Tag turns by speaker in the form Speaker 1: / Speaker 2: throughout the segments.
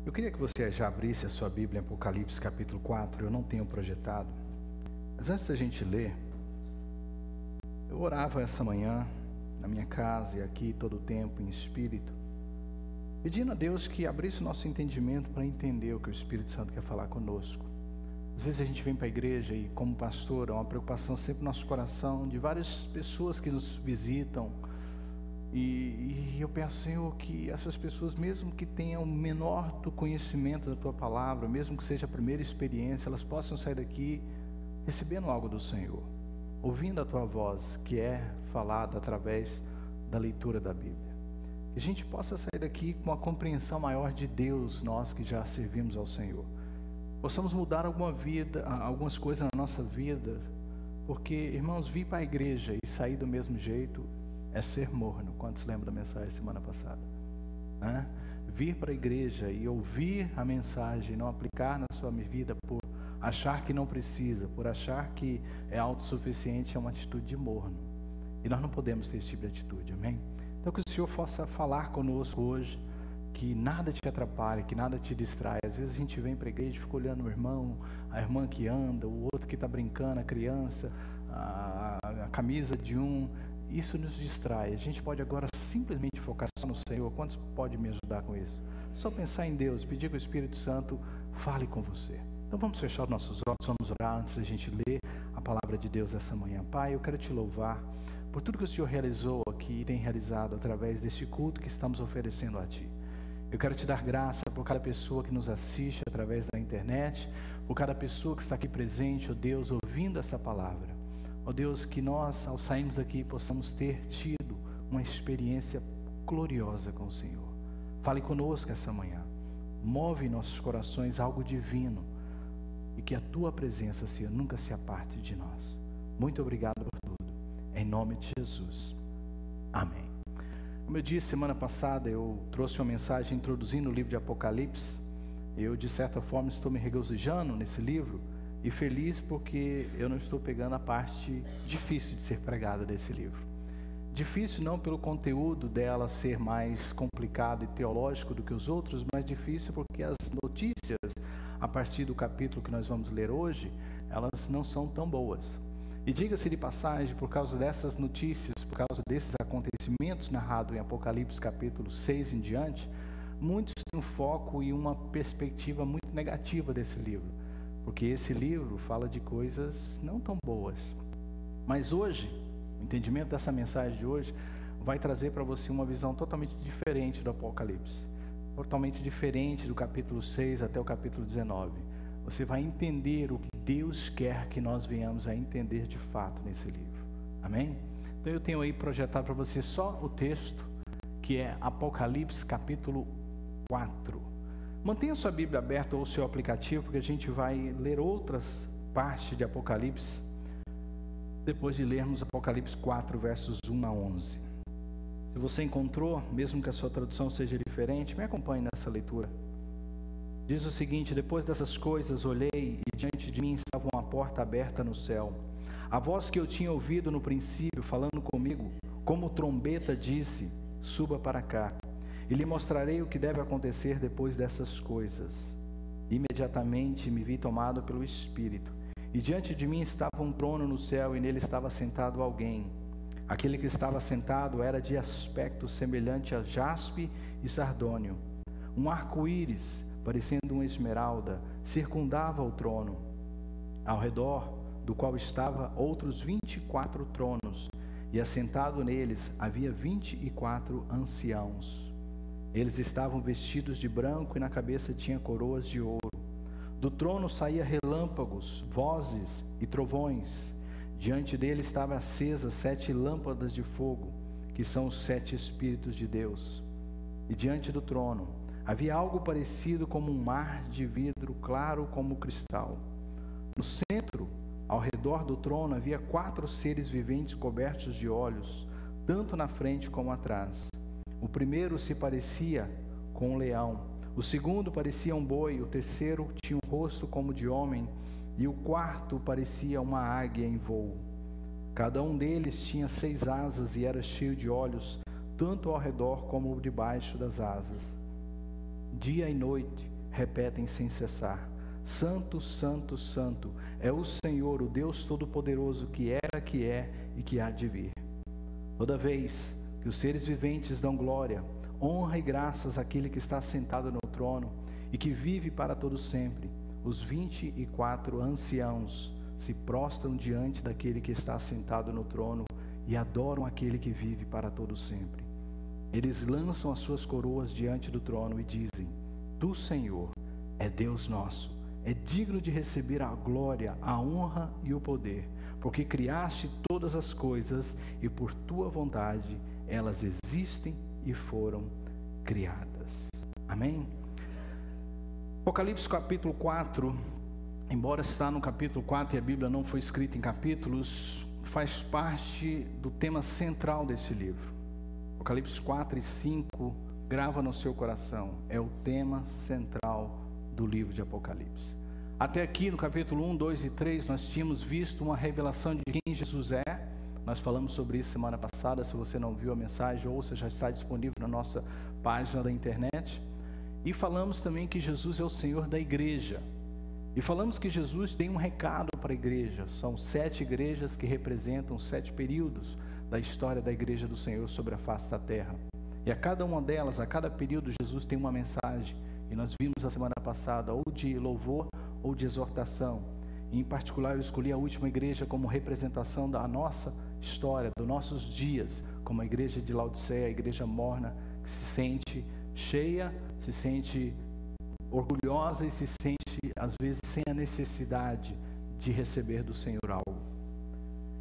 Speaker 1: Eu queria que você já abrisse a sua Bíblia em Apocalipse capítulo 4, eu não tenho projetado. Mas antes da gente ler, eu orava essa manhã, na minha casa e aqui todo o tempo em espírito, pedindo a Deus que abrisse o nosso entendimento para entender o que o Espírito Santo quer falar conosco. Às vezes a gente vem para a igreja e, como pastor, é uma preocupação sempre no nosso coração de várias pessoas que nos visitam. E eu peço, Senhor, que essas pessoas, mesmo que tenham o menor do conhecimento da Tua Palavra, mesmo que seja a primeira experiência, elas possam sair daqui recebendo algo do Senhor, ouvindo a Tua voz, que é falada através da leitura da Bíblia. Que a gente possa sair daqui com uma compreensão maior de Deus, nós que já servimos ao Senhor. Possamos mudar algumas coisas na nossa vida, porque, irmãos, vir para a igreja e sair do mesmo jeito é ser morno. Quantos lembram da mensagem semana passada? Vir para a igreja e ouvir a mensagem, não aplicar na sua vida por achar que não precisa, por achar que é autossuficiente, é uma atitude de morno. E nós não podemos ter esse tipo de atitude, amém? Então que o Senhor possa falar conosco hoje, que nada te atrapalhe, que nada te distrai. Às vezes a gente vem para a igreja e fica olhando o irmão, a irmã que anda, o outro que está brincando, a criança, a camisa de um. Isso nos distrai. A gente pode agora simplesmente focar só no Senhor. Quantos pode me ajudar com isso? Só pensar em Deus, pedir que o Espírito Santo fale com você. Então vamos fechar os nossos olhos, vamos orar antes da gente ler a palavra de Deus essa manhã. Pai, eu quero te louvar por tudo que o Senhor realizou aqui e tem realizado através deste culto que estamos oferecendo a Ti. Eu quero te dar graça por cada pessoa que nos assiste através da internet, por cada pessoa que está aqui presente, ó Deus, ouvindo essa palavra. Ó Deus, que nós, ao sairmos daqui, possamos ter tido uma experiência gloriosa com o Senhor. Fale conosco essa manhã. Move em nossos corações algo divino e que a Tua presença, Senhor, nunca se aparte de nós. Muito obrigado por tudo. Em nome de Jesus. Amém. Como eu disse, semana passada eu trouxe uma mensagem introduzindo o livro de Apocalipse. Eu, de certa forma, estou me regozijando nesse livro e feliz porque eu não estou pegando a parte difícil de ser pregada desse livro. Difícil não pelo conteúdo dela ser mais complicado e teológico do que os outros, mas difícil porque as notícias, a partir do capítulo que nós vamos ler hoje, elas não são tão boas. E diga-se de passagem, por causa dessas notícias, por causa desses acontecimentos narrados em Apocalipse capítulo 6 em diante, muitos têm um foco e uma perspectiva muito negativa desse livro, porque esse livro fala de coisas não tão boas. Mas hoje, o entendimento dessa mensagem de hoje vai trazer para você uma visão totalmente diferente do Apocalipse, totalmente diferente do capítulo 6 até o capítulo 19. Você vai entender o que Deus quer que nós venhamos a entender de fato nesse livro. Amém? Então eu tenho aí projetado para você só o texto, que é Apocalipse capítulo 4. Mantenha sua Bíblia aberta ou o seu aplicativo, porque a gente vai ler outras partes de Apocalipse, depois de lermos Apocalipse 4, versos 1 a 11. Se você encontrou, mesmo que a sua tradução seja diferente, me acompanhe nessa leitura. Diz o seguinte: depois dessas coisas olhei e diante de mim estava uma porta aberta no céu. A voz que eu tinha ouvido no princípio falando comigo, como trombeta, disse: suba para cá, e lhe mostrarei o que deve acontecer depois dessas coisas. Imediatamente me vi tomado pelo Espírito, e diante de mim estava um trono no céu, e nele estava sentado alguém. Aquele que estava sentado era de aspecto semelhante a jaspe e sardônio. Um arco-íris, parecendo uma esmeralda, circundava o trono, ao redor do qual estava outros 24 tronos, e assentado neles havia 24 anciãos. Eles estavam vestidos de branco e na cabeça tinha coroas de ouro. Do trono saía relâmpagos, vozes e trovões. Diante dele estavam acesas 7 lâmpadas de fogo, que são os 7 Espíritos de Deus. E diante do trono havia algo parecido como um mar de vidro claro como cristal. No centro, ao redor do trono, havia 4 seres viventes cobertos de olhos, tanto na frente como atrás. O primeiro se parecia com um leão, o segundo parecia um boi, o terceiro tinha um rosto como de homem, e o quarto parecia uma águia em voo. Cada um deles tinha 6 asas e era cheio de olhos, tanto ao redor como debaixo das asas. Dia e noite repetem sem cessar: Santo, Santo, Santo é o Senhor, o Deus Todo-Poderoso, que era, que é e que há de vir. Toda vez que os seres viventes dão glória, honra e graças àquele que está sentado no trono e que vive para todo sempre, os 24 anciãos se prostram diante daquele que está sentado no trono e adoram aquele que vive para todo sempre. Eles lançam as suas coroas diante do trono e dizem: Tu, Senhor, é Deus nosso, é digno de receber a glória, a honra e o poder, porque criaste todas as coisas e por tua vontade elas existem e foram criadas. Amém? Apocalipse capítulo 4, embora está no capítulo 4 e a Bíblia não foi escrita em capítulos, faz parte do tema central desse livro. Apocalipse 4 e 5, grava no seu coração, é o tema central do livro de Apocalipse. Até aqui no capítulo 1, 2 e 3, nós tínhamos visto uma revelação de quem Jesus é. Nós falamos sobre isso semana passada. Se você não viu a mensagem, ouça, já está disponível na nossa página da internet. E falamos também que Jesus é o Senhor da igreja. E falamos que Jesus tem um recado para a igreja. São 7 igrejas que representam 7 períodos da história da igreja do Senhor sobre a face da terra. E a cada uma delas, a cada período, Jesus tem uma mensagem. E nós vimos a semana passada, ou de louvor ou de exortação. E em particular eu escolhi a última igreja como representação da nossa história, dos nossos dias, como a igreja de Laodiceia, a igreja morna, que se sente cheia, se sente orgulhosa e se sente às vezes sem a necessidade de receber do Senhor algo.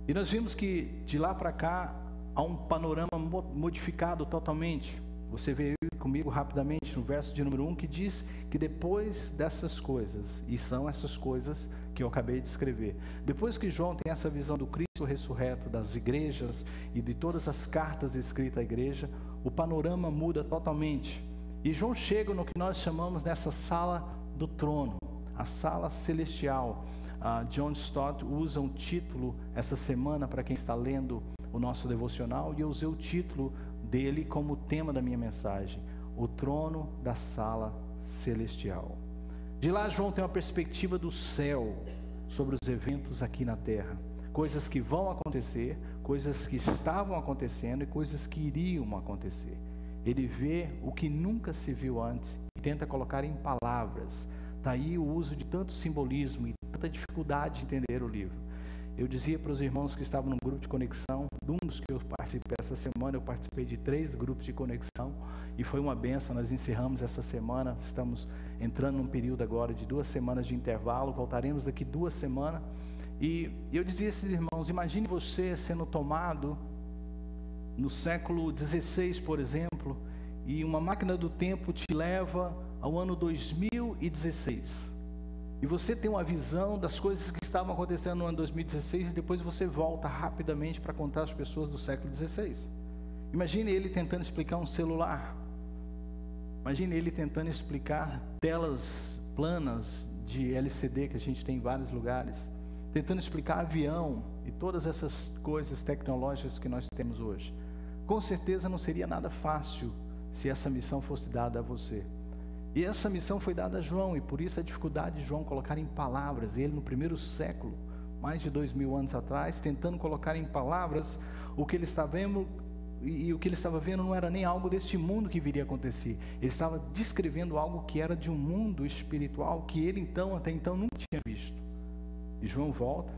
Speaker 1: E nós vimos que de lá para cá há um panorama modificado totalmente. Você veio comigo rapidamente no verso de número 1, que diz que depois dessas coisas, e são essas coisas que eu acabei de escrever, depois que João tem essa visão do Cristo ressurreto, das igrejas e de todas as cartas escritas à igreja, o panorama muda totalmente. E João chega no que nós chamamos nessa sala do trono, a sala celestial. John Stott usa um título essa semana para quem está lendo o nosso devocional, e eu usei o título dele como tema da minha mensagem: o trono da sala celestial. De lá João tem uma perspectiva do céu sobre os eventos aqui na terra, coisas que vão acontecer, coisas que estavam acontecendo e coisas que iriam acontecer. Ele vê o que nunca se viu antes e tenta colocar em palavras. Daí o uso de tanto simbolismo e tanta dificuldade de entender o livro. Eu dizia para os irmãos que estavam no grupo de conexão, de um dos que eu participei essa semana, eu participei de 3 grupos de conexão e foi uma benção. Nós encerramos essa semana, estamos entrando num período agora de 2 semanas de intervalo, voltaremos daqui 2 semanas. E eu dizia a esses irmãos: imagine você sendo tomado no século XVI, por exemplo, e uma máquina do tempo te leva ao ano 2016. E você tem uma visão das coisas que estavam acontecendo no ano 2016 e depois você volta rapidamente para contar às pessoas do século XVI. Imagine ele tentando explicar um celular. Imagine ele tentando explicar telas planas de LCD que a gente tem em vários lugares. Tentando explicar avião e todas essas coisas tecnológicas que nós temos hoje. Com certeza não seria nada fácil se essa missão fosse dada a você. E essa missão foi dada a João, e por isso a dificuldade de João colocar em palavras. Ele no primeiro século, mais de 2000 anos atrás, tentando colocar em palavras o que ele estava vendo, e o que ele estava vendo não era nem algo deste mundo que viria a acontecer. Ele estava descrevendo algo que era de um mundo espiritual que ele até então nunca tinha visto. E João volta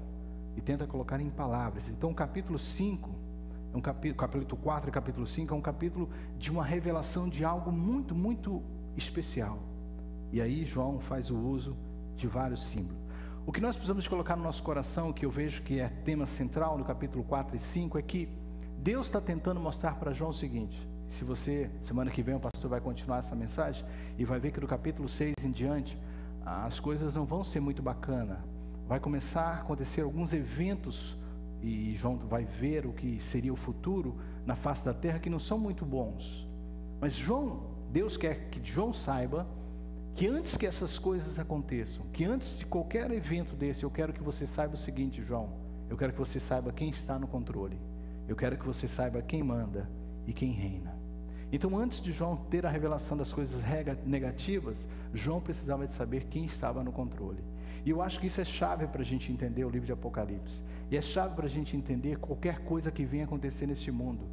Speaker 1: e tenta colocar em palavras. Então o capítulo 5, capítulo 4 e capítulo 5 é um capítulo de uma revelação de algo muito, muito especial. E aí João faz o uso de vários símbolos. O que nós precisamos colocar no nosso coração, que eu vejo que é tema central no capítulo 4 e 5, é que Deus está tentando mostrar para João o seguinte. Se você, semana que vem o pastor vai continuar essa mensagem e vai ver que do capítulo 6 em diante as coisas não vão ser muito bacanas. Vai começar a acontecer alguns eventos, e João vai ver o que seria o futuro na face da terra, que não são muito bons. Mas Deus quer que João saiba que antes que essas coisas aconteçam, que antes de qualquer evento desse, eu quero que você saiba o seguinte, João: eu quero que você saiba quem está no controle, eu quero que você saiba quem manda e quem reina. Então, antes de João ter a revelação das coisas negativas, João precisava de saber quem estava no controle. E eu acho que isso é chave para a gente entender o livro de Apocalipse. E é chave para a gente entender qualquer coisa que venha acontecer neste mundo.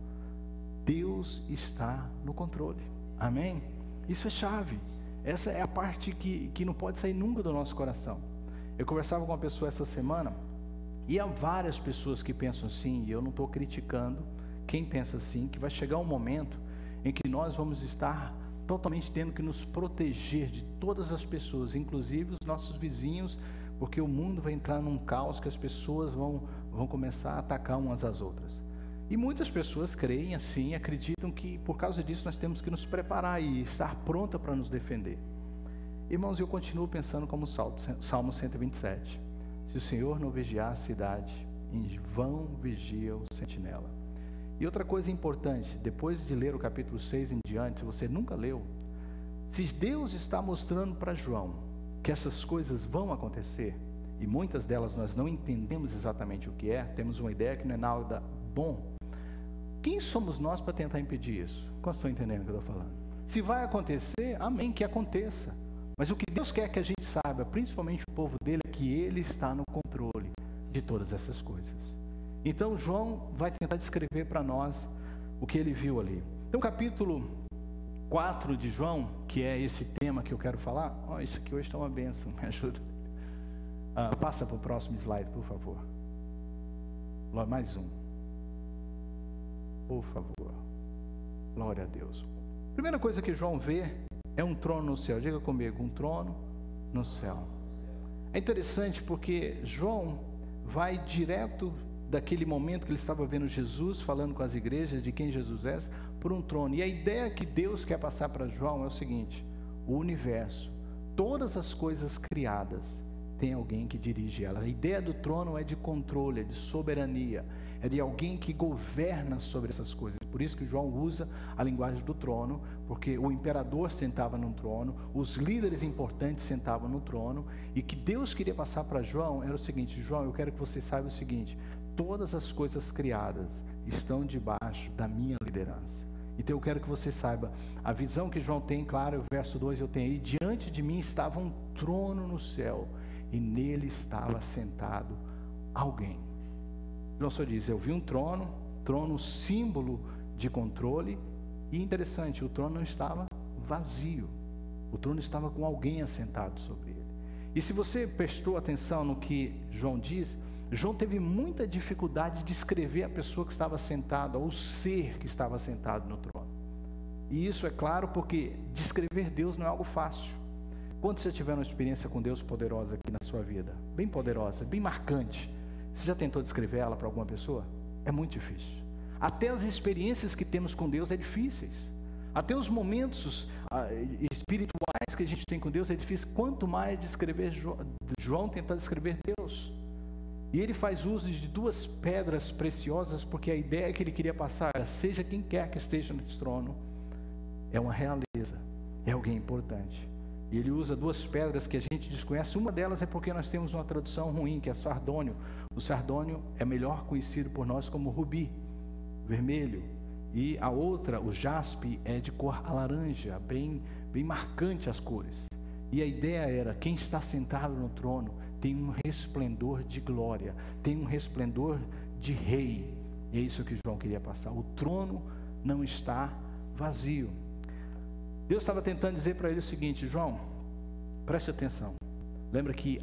Speaker 1: Deus está no controle. Amém? Isso é chave. Essa é a parte que não pode sair nunca do nosso coração. Eu conversava com uma pessoa essa semana, e há várias pessoas que pensam assim, e eu não estou criticando quem pensa assim, que vai chegar um momento em que nós vamos estar totalmente tendo que nos proteger de todas as pessoas, inclusive os nossos vizinhos, porque o mundo vai entrar num caos que as pessoas vão começar a atacar umas às outras. E muitas pessoas creem assim, acreditam que por causa disso nós temos que nos preparar e estar pronta para nos defender. Irmãos, eu continuo pensando como Salmo 127. Se o Senhor não vigiar a cidade, em vão vigia o sentinela. E outra coisa importante, depois de ler o capítulo 6 em diante, se você nunca leu, se Deus está mostrando para João que essas coisas vão acontecer, e muitas delas nós não entendemos exatamente o que é, temos uma ideia que não é nada bom, quem somos nós para tentar impedir isso? Quantos estão entendendo o que eu estou falando? Se vai acontecer, amém, que aconteça. Mas o que Deus quer que a gente saiba, principalmente o povo dele, é que Ele está no controle de todas essas coisas. Então João vai tentar descrever para nós o que ele viu ali. Então capítulo 4 de João, que é esse tema que eu quero falar. Isso aqui hoje está uma bênção, me ajuda. Passa para o próximo slide, por favor. Mais um. Por favor. Glória a Deus. Primeira coisa que João vê é um trono no céu. Diga comigo, um trono no céu. É interessante porque João vai direto daquele momento que ele estava vendo Jesus falando com as igrejas de quem Jesus é, por um trono. E a ideia que Deus quer passar para João é o seguinte: o universo, todas as coisas criadas, tem alguém que dirige ela. A ideia do trono é de controle, é de soberania, é de alguém que governa sobre essas coisas. Por isso que João usa a linguagem do trono, porque o imperador sentava no trono, os líderes importantes sentavam no trono, e que Deus queria passar para João era o seguinte: João, eu quero que você saiba o seguinte: todas as coisas criadas estão debaixo da minha liderança. Então eu quero que você saiba, a visão que João tem, claro, o verso 2 eu tenho aí: diante de mim estava um trono no céu, e nele estava sentado alguém. João só diz, eu vi um trono, símbolo de controle, e interessante, o trono não estava vazio, o trono estava com alguém assentado sobre ele. E se você prestou atenção no que João diz, João teve muita dificuldade de descrever a pessoa que estava sentada, ou o ser que estava sentado no trono. E isso é claro porque descrever Deus não é algo fácil. Quantos já tiveram uma experiência com Deus poderosa aqui na sua vida? Bem poderosa, bem marcante. Você já tentou descrever ela para alguma pessoa? É muito difícil. Até as experiências que temos com Deus é difíceis. Até os momentos espirituais que a gente tem com Deus é difícil. Quanto mais descrever João tentar descrever Deus. E ele faz uso de duas pedras preciosas, porque a ideia que ele queria passar era: seja quem quer que esteja nesse trono, é uma realeza, é alguém importante. E ele usa duas pedras que a gente desconhece. Uma delas é porque nós temos uma tradução ruim, que é sardônio. O sardônio é melhor conhecido por nós como rubi, vermelho. E a outra, o jaspe, é de cor laranja, bem marcante as cores. E a ideia era: quem está sentado no trono tem um resplendor de glória, tem um resplendor de rei. E é isso que João queria passar. O trono não está vazio. Deus estava tentando dizer para ele o seguinte: João, preste atenção. Lembra que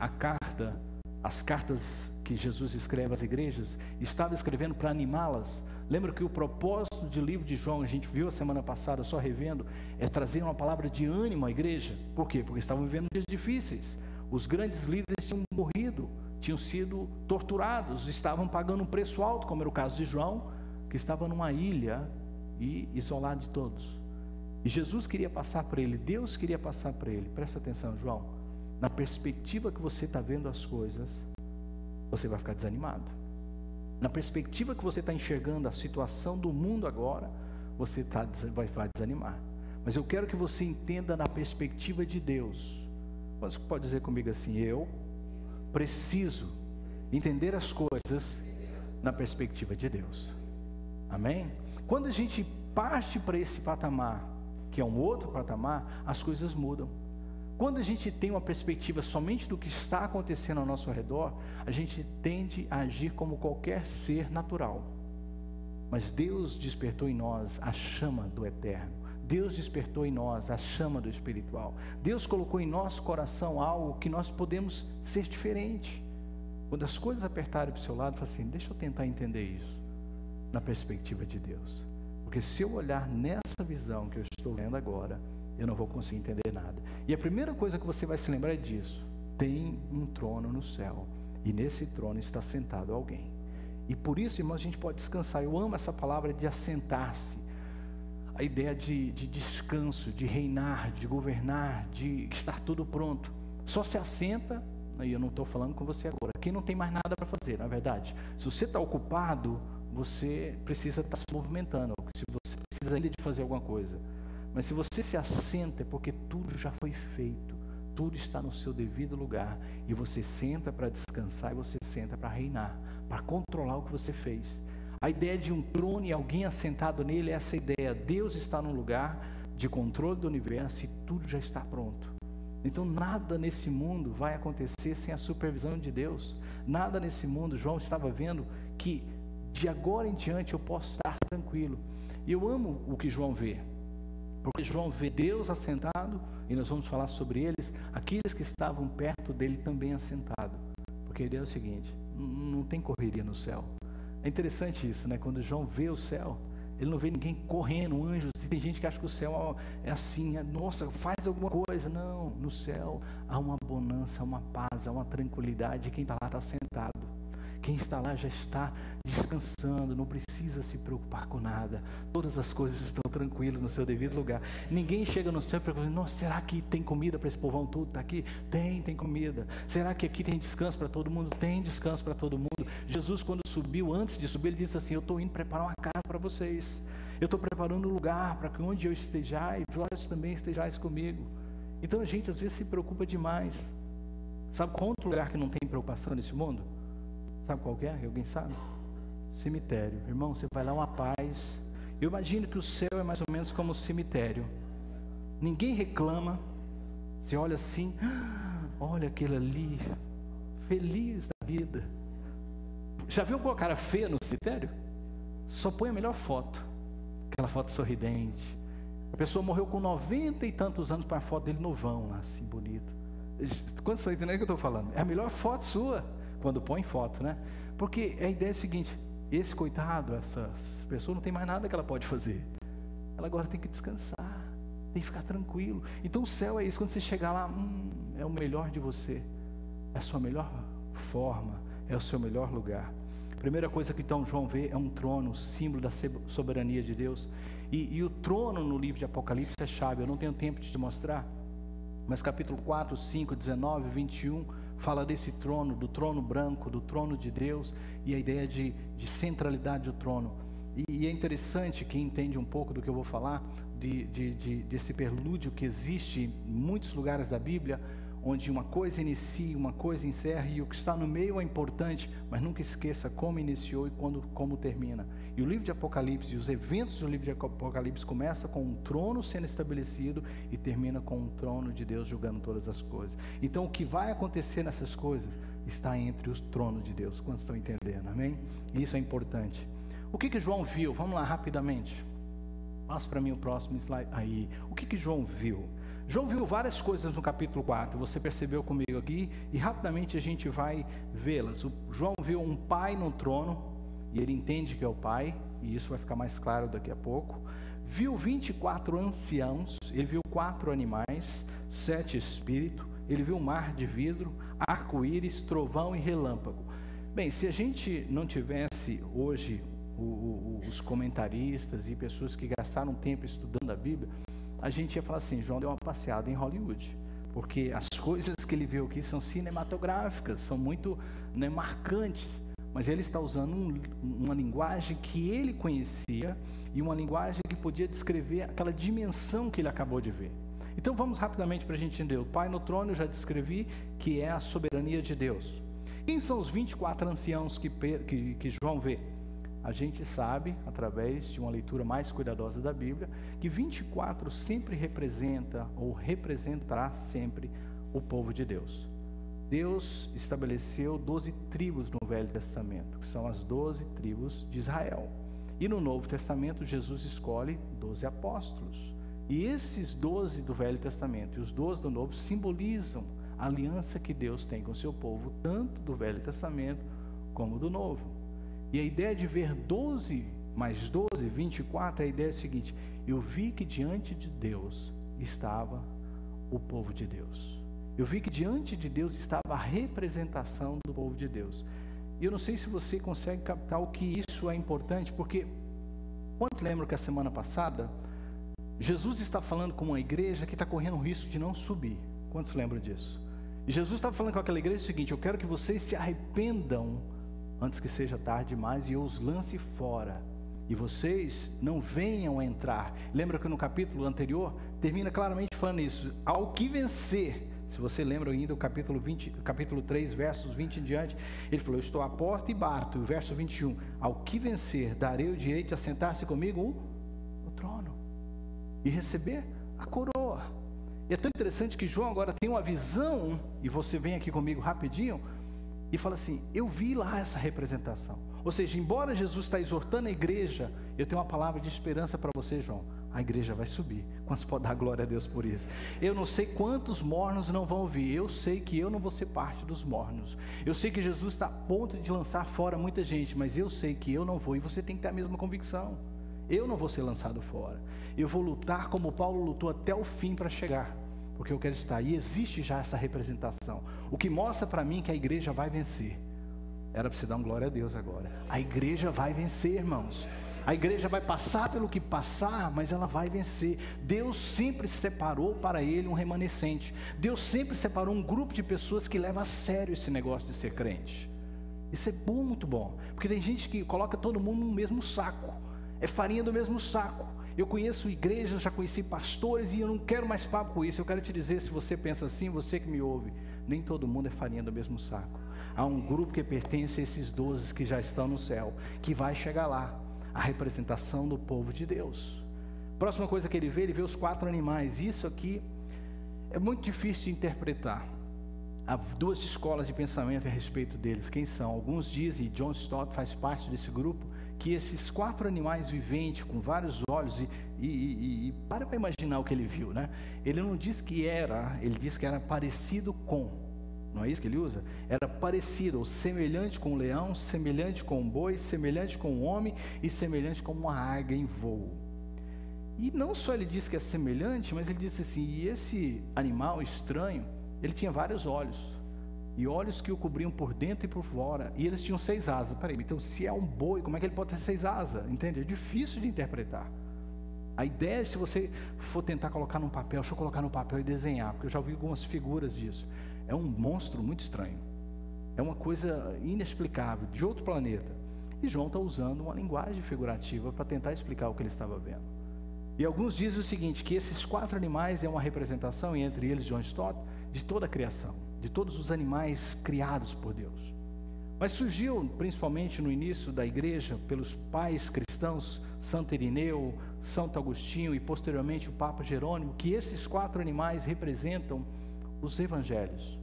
Speaker 1: as cartas que Jesus escreve às igrejas, estava escrevendo para animá-las. Lembra que o propósito do livro de João, a gente viu a semana passada, só revendo, é trazer uma palavra de ânimo à igreja. Por quê? Porque estavam vivendo dias difíceis. Os grandes líderes tinham morrido, tinham sido torturados, estavam pagando um preço alto, como era o caso de João, que estava numa ilha e isolado de todos. E Jesus queria passar para ele, Deus queria passar para ele. Presta atenção, João, na perspectiva que você está vendo as coisas, você vai ficar desanimado. Na perspectiva que você está enxergando a situação do mundo agora, você vai desanimar. Mas eu quero que você entenda na perspectiva de Deus. Quantos pode dizer comigo assim: eu preciso entender as coisas na perspectiva de Deus? Amém? Quando a gente parte para esse patamar, que é um outro patamar, as coisas mudam. Quando a gente tem uma perspectiva somente do que está acontecendo ao nosso redor, a gente tende a agir como qualquer ser natural. Mas Deus despertou em nós a chama do eterno. Deus despertou em nós a chama do espiritual. Deus colocou em nosso coração algo que nós podemos ser diferente. Quando as coisas apertarem para o seu lado, fala assim, deixa eu tentar entender isso na perspectiva de Deus. Porque se eu olhar nessa visão que eu estou vendo agora, eu não vou conseguir entender nada. E a primeira coisa que você vai se lembrar é disso. Tem um trono no céu, e nesse trono está sentado alguém. E por isso, irmãos, a gente pode descansar. Eu amo essa palavra de assentar-se. A ideia de descanso, de reinar, de governar, de estar tudo pronto. Só se assenta, e eu não estou falando com você agora, quem não tem mais nada para fazer, na verdade. Se você está ocupado, você precisa estar se movimentando, se você precisa ainda de fazer alguma coisa. Mas se você se assenta, é porque tudo já foi feito, tudo está no seu devido lugar, e você senta para descansar, e você senta para reinar, para controlar o que você fez. A ideia de um trono e alguém assentado nele é essa ideia. Deus está num lugar de controle do universo e tudo já está pronto. Então nada nesse mundo vai acontecer sem a supervisão de Deus. Nada nesse mundo, João estava vendo que de agora em diante eu posso estar tranquilo. E eu amo o que João vê, porque João vê Deus assentado, e nós vamos falar sobre eles, aqueles que estavam perto dele também assentado. Porque a ideia é o seguinte, não tem correria no céu. É interessante isso, né? Quando João vê o céu, ele não vê ninguém correndo, anjos. Tem gente que acha que o céu é assim, nossa, faz alguma coisa. Não, no céu há uma bonança, uma paz, há uma tranquilidade. Quem está lá está sentado. Quem está lá já está descansando, não precisa se preocupar com nada. Todas as coisas estão tranquilas no seu devido lugar. Ninguém chega no céu e pergunta, nossa, será que tem comida para esse povão todo? Está aqui? Tem comida. Será que aqui tem descanso para todo mundo? Tem descanso para todo mundo. Jesus, quando subiu, antes de subir, ele disse assim, eu estou indo preparar uma casa para vocês. Eu estou preparando um lugar para que onde eu estejais, vós também estejais comigo. Então a gente às vezes se preocupa demais. Sabe qual outro lugar que não tem preocupação nesse mundo? Sabe qual que é? Alguém sabe? Cemitério. Irmão, você vai lá, uma paz. Eu imagino que o céu é mais ou menos como o cemitério. Ninguém reclama. Você olha assim, olha aquele ali, feliz da vida. Já viu pôr a cara feia no cemitério? Só põe a melhor foto. Aquela foto sorridente. A pessoa morreu com 90 e tantos anos para a foto dele novão lá, assim, bonito. Quando você está entendendo o que eu estou falando? É a melhor foto sua. Quando põe foto, né? Porque a ideia é a seguinte, esse coitado, essa pessoa não tem mais nada que ela pode fazer. Ela agora tem que descansar, tem que ficar tranquilo. Então o céu é isso, quando você chegar lá, é o melhor de você, é a sua melhor forma, é o seu melhor lugar. Primeira coisa que então João vê é um trono, símbolo da soberania de Deus. E o trono no livro de Apocalipse é chave, eu não tenho tempo de te mostrar, mas capítulo 4, 5, 19, 21... fala desse trono, do trono branco, do trono de Deus, e a ideia de centralidade do trono. E é interessante, quem entende um pouco do que eu vou falar, desse prelúdio que existe em muitos lugares da Bíblia, onde uma coisa inicia, uma coisa encerra, e o que está no meio é importante, mas nunca esqueça como iniciou e como termina. E o livro de Apocalipse, e os eventos do livro de Apocalipse começa com um trono sendo estabelecido e termina com um trono de Deus julgando todas as coisas. Então o que vai acontecer nessas coisas está entre os tronos de Deus. Quantos estão entendendo? Amém? E isso é importante. O que João viu? Vamos lá rapidamente. Passa para mim o próximo slide. Aí. O que João viu? João viu várias coisas no capítulo 4, você percebeu comigo aqui, e rapidamente a gente vai vê-las. João viu um pai no trono, e ele entende que é o pai, e isso vai ficar mais claro daqui a pouco. Viu 24 anciãos, ele viu 4 animais, 7 espíritos, ele viu um mar de vidro, arco-íris, trovão e relâmpago. Bem, se a gente não tivesse hoje os comentaristas e pessoas que gastaram tempo estudando a Bíblia, a gente ia falar assim, João deu uma passeada em Hollywood, porque as coisas que ele viu aqui são cinematográficas, são muito, né, marcantes, mas ele está usando uma linguagem que ele conhecia, e uma linguagem que podia descrever aquela dimensão que ele acabou de ver. Então vamos rapidamente para a gente entender. O Pai no trono eu já descrevi, que é a soberania de Deus. Quem são os 24 anciãos que João vê? a gente sabe, através de uma leitura mais cuidadosa da Bíblia, que 24 sempre representa ou representará sempre o povo de Deus. Deus estabeleceu 12 tribos no Velho Testamento, que são as 12 tribos de Israel. E no Novo Testamento, Jesus escolhe 12 apóstolos. E esses 12 do Velho Testamento e os 12 do Novo simbolizam a aliança que Deus tem com o seu povo, tanto do Velho Testamento como do Novo. E a ideia de ver 12 mais 12, 24, a ideia é a seguinte: eu vi que diante de Deus estava o povo de Deus. Eu vi que diante de Deus estava a representação do povo de Deus. E eu não sei se você consegue captar o que isso é importante, porque quantos lembram que a semana passada Jesus está falando com uma igreja que está correndo o risco de não subir? Quantos lembram disso? E Jesus estava falando com aquela igreja o seguinte: eu quero que vocês se arrependam antes que seja tarde demais e eu os lance fora, e vocês não venham entrar. Lembra que no capítulo anterior termina claramente falando isso: ao que vencer. Se você lembra ainda o capítulo 3, versos 20 em diante, ele falou: eu estou à porta e bato. E o verso 21, ao que vencer, darei o direito de assentar-se comigo no trono e receber a coroa. E é tão interessante que João agora tem uma visão, e você vem aqui comigo rapidinho, e fala assim: eu vi lá essa representação. Ou seja, embora Jesus está exortando a igreja, eu tenho uma palavra de esperança para você, João: a igreja vai subir. Quantos podem dar glória a Deus por isso? Eu não sei quantos mornos não vão ouvir. Eu sei que eu não vou ser parte dos mornos. Eu sei que Jesus está a ponto de lançar fora muita gente, mas eu sei que eu não vou, e você tem que ter a mesma convicção. Eu não vou ser lançado fora. Eu vou lutar como Paulo lutou até o fim para chegar, porque eu quero estar. E existe já essa representação, o que mostra para mim que a igreja vai vencer. Era para você dar um glória a Deus agora. A igreja vai vencer, irmãos. A igreja vai passar pelo que passar, mas ela vai vencer. Deus sempre separou para ele um remanescente. Deus sempre separou um grupo de pessoas que leva a sério esse negócio de ser crente. Isso é bom, muito bom. Porque tem gente que coloca todo mundo no mesmo saco. É farinha do mesmo saco. Eu conheço igrejas, já conheci pastores, e eu não quero mais papo com isso. Eu quero te dizer, se você pensa assim, você que me ouve, nem todo mundo é farinha do mesmo saco. Há um grupo que pertence a esses 12 que já estão no céu, que vai chegar lá. A representação do povo de Deus. Próxima coisa que ele vê os 4 animais. Isso aqui é muito difícil de interpretar. Há 2 escolas de pensamento a respeito deles. Quem são? Alguns dizem, e John Stott faz parte desse grupo, que esses 4 animais viventes, com vários olhos, e para imaginar o que ele viu, né? Ele não diz que era, ele diz que era parecido com. Não é isso que ele usa? Era parecido ou semelhante com um leão, semelhante com um boi, semelhante com um homem e semelhante com uma águia em voo. E não só ele diz que é semelhante, mas ele disse assim: e esse animal estranho, ele tinha vários olhos, e olhos que o cobriam por dentro e por fora, e eles tinham 6 asas. Peraí, então se é um boi, como é que ele pode ter 6 asas? Entende? É difícil de interpretar. A ideia é, se você for tentar colocar num papel, deixa eu colocar no papel e desenhar, porque eu já vi algumas figuras disso. É um monstro muito estranho. É uma coisa inexplicável, de outro planeta. E João está usando uma linguagem figurativa para tentar explicar o que ele estava vendo. E alguns dizem o seguinte, que esses 4 animais é uma representação, e entre eles John Stott, de toda a criação, de todos os animais criados por Deus. Mas surgiu, principalmente no início da igreja, pelos pais cristãos, Santo Irineu, Santo Agostinho e posteriormente o Papa Jerônimo, que esses 4 animais representam os evangelhos,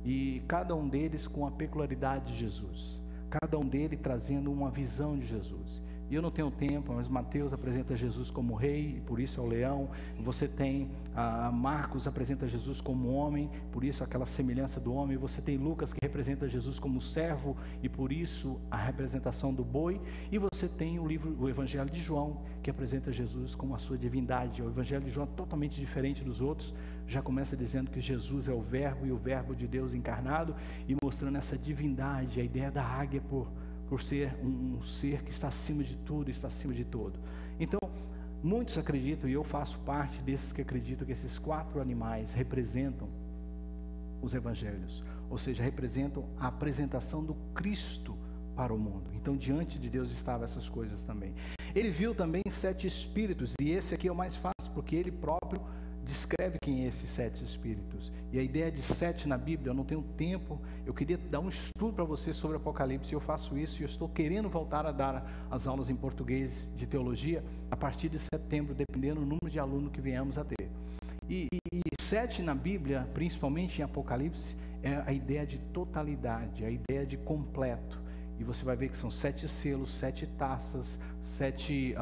Speaker 1: e cada um deles com a peculiaridade de Jesus, cada um deles trazendo uma visão de Jesus. E eu não tenho tempo, mas Mateus apresenta Jesus como rei, e por isso é o leão. Você tem Marcos apresenta Jesus como homem, por isso aquela semelhança do homem. Você tem Lucas que representa Jesus como servo, e por isso a representação do boi. E você tem o Evangelho de João, que apresenta Jesus como a sua divindade. O Evangelho de João é totalmente diferente dos outros. Já começa dizendo que Jesus é o verbo, e o verbo de Deus encarnado, e mostrando essa divindade, a ideia da águia por ser um ser que está acima de tudo, está acima de todo. Então, muitos acreditam, e eu faço parte desses que acreditam, que esses 4 animais representam os evangelhos, ou seja, representam a apresentação do Cristo para o mundo. Então, diante de Deus estavam essas coisas também. Ele viu também 7 espíritos, e esse aqui é o mais fácil, porque ele próprio descreve quem é esses 7 espíritos. E a ideia de 7 na Bíblia, eu não tenho tempo, eu queria dar um estudo para você sobre Apocalipse, eu faço isso e eu estou querendo voltar a dar as aulas em português de teologia a partir de setembro, dependendo do número de alunos que venhamos a ter. E 7 na Bíblia, principalmente em Apocalipse, é a ideia de totalidade, a ideia de completo. E você vai ver que são 7 selos, 7 taças, 7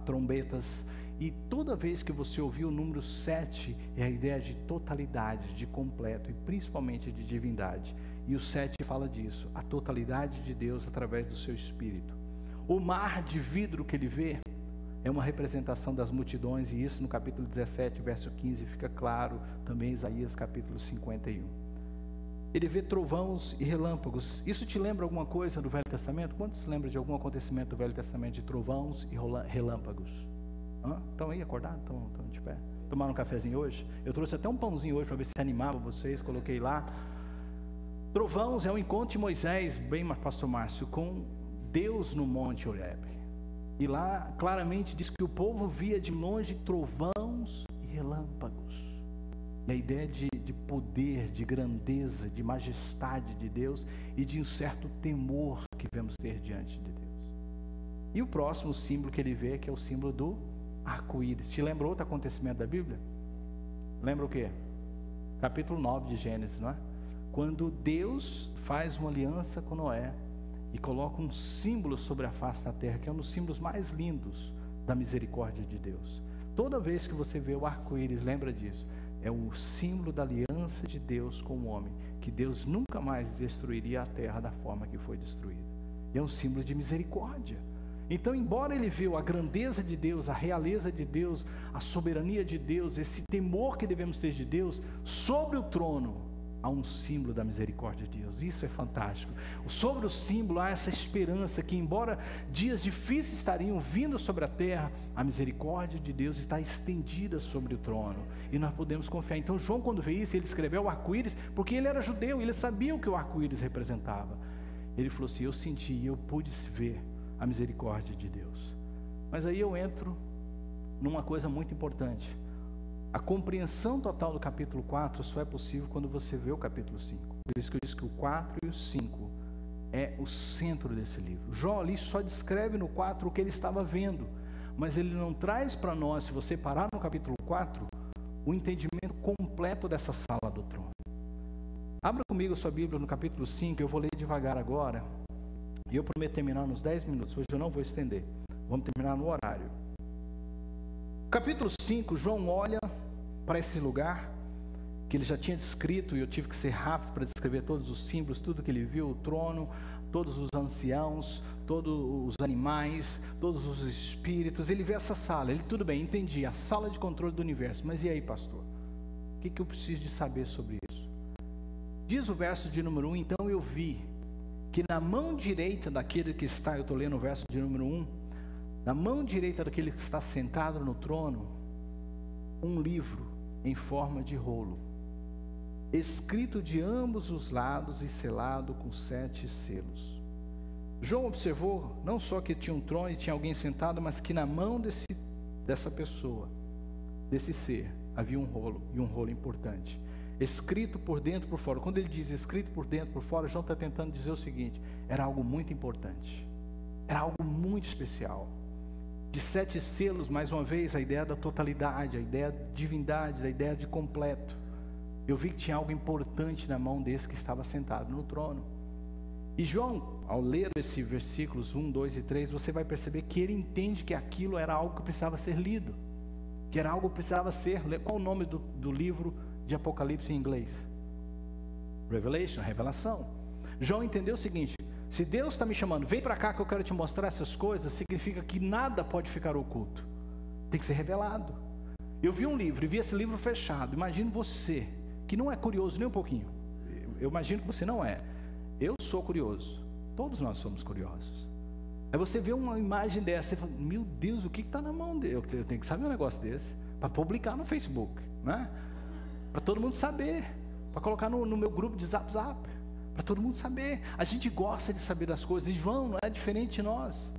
Speaker 1: trombetas. E toda vez que você ouvir o número 7, é a ideia de totalidade, de completo e principalmente de divindade. E o 7 fala disso, a totalidade de Deus através do seu Espírito. O mar de vidro que ele vê é uma representação das multidões, e isso no capítulo 17, verso 15, fica claro, também em Isaías capítulo 51. Ele vê trovões e relâmpagos. Isso te lembra alguma coisa do Velho Testamento? Quantos lembram de algum acontecimento do Velho Testamento de trovões e relâmpagos? Estão aí acordados? Estão de pé? Tomaram um cafezinho hoje? Eu trouxe até um pãozinho hoje para ver se animava vocês, coloquei lá. Trovões é o encontro de Moisés, bem, pastor Márcio, com Deus no Monte Horebe. E lá claramente diz que o povo via de longe trovões e relâmpagos. E a ideia de poder, de grandeza, de majestade de Deus e de um certo temor que devemos ter diante de Deus. E o próximo símbolo que ele vê, que é o símbolo do arco-íris. Te lembra outro acontecimento da Bíblia? Lembra o quê? Capítulo 9 de Gênesis, não é? Quando Deus faz uma aliança com Noé e coloca um símbolo sobre a face da terra, que é um dos símbolos mais lindos da misericórdia de Deus. Toda vez que você vê o arco-íris, lembra disso. É um símbolo da aliança de Deus com o homem, que Deus nunca mais destruiria a terra da forma que foi destruída. E é um símbolo de misericórdia. Então, embora ele viu a grandeza de Deus, a realeza de Deus, a soberania de Deus, esse temor que devemos ter de Deus, sobre o trono há um símbolo da misericórdia de Deus. Isso é fantástico. Sobre o símbolo há essa esperança que, embora dias difíceis estariam vindo sobre a terra, a misericórdia de Deus está estendida sobre o trono e nós podemos confiar. Então João, quando vê isso, ele escreveu o arco-íris porque ele era judeu, ele sabia o que o arco-íris representava. Ele falou assim: eu senti e eu pude ver a misericórdia de Deus. Mas aí eu entro numa coisa muito importante. A compreensão total do capítulo 4 só é possível quando você vê o capítulo 5. Por isso que eu disse que o 4 e o 5 é o centro desse livro. João ali só descreve no 4 o que ele estava vendo, mas ele não traz para nós, se você parar no capítulo 4, o entendimento completo dessa sala do trono. Abra comigo a sua Bíblia no capítulo 5, eu vou ler devagar agora, e eu prometo terminar nos 10 minutos, hoje eu não vou estender, vamos terminar no horário. Capítulo 5, João olha para esse lugar que ele já tinha descrito, e eu tive que ser rápido para descrever todos os símbolos, tudo que ele viu, o trono, todos os anciãos, todos os animais, todos os espíritos. Ele vê essa sala, ele, tudo bem, entendi, a sala de controle do universo, mas e aí, pastor? O que eu preciso de saber sobre isso? Diz o verso de número 1, então eu vi que na mão direita daquele que está, eu estou lendo o verso de número 1, na mão direita daquele que está sentado no trono, um livro em forma de rolo, escrito de ambos os lados e selado com 7 selos. João observou não só que tinha um trono e tinha alguém sentado, mas que na mão dessa pessoa, desse ser, havia um rolo, e um rolo importante, escrito por dentro e por fora. Quando ele diz escrito por dentro e por fora, João está tentando dizer o seguinte: era algo muito importante, era algo muito especial. De 7 selos, mais uma vez, a ideia da totalidade, a ideia de divindade, a ideia de completo. Eu vi que tinha algo importante na mão desse que estava sentado no trono. E João, ao ler esses versículos 1, 2 e 3, você vai perceber que ele entende que aquilo era algo que precisava ser lido, que era algo que precisava ser... Qual o nome do livro de Apocalipse em inglês? Revelation, revelação. João entendeu o seguinte: se Deus está me chamando, vem para cá que eu quero te mostrar essas coisas, significa que nada pode ficar oculto, tem que ser revelado. Eu vi um livro e vi esse livro fechado. Imagino você, que não é curioso nem um pouquinho. Eu imagino que você não é. Eu sou curioso, todos nós somos curiosos. Aí você vê uma imagem dessa e fala: meu Deus, o que está na mão dele? Eu tenho que saber um negócio desse, para publicar no Facebook, né? Para todo mundo saber, para colocar no meu grupo de Zap, para todo mundo saber. A gente gosta de saber das coisas, e João não é diferente de nós.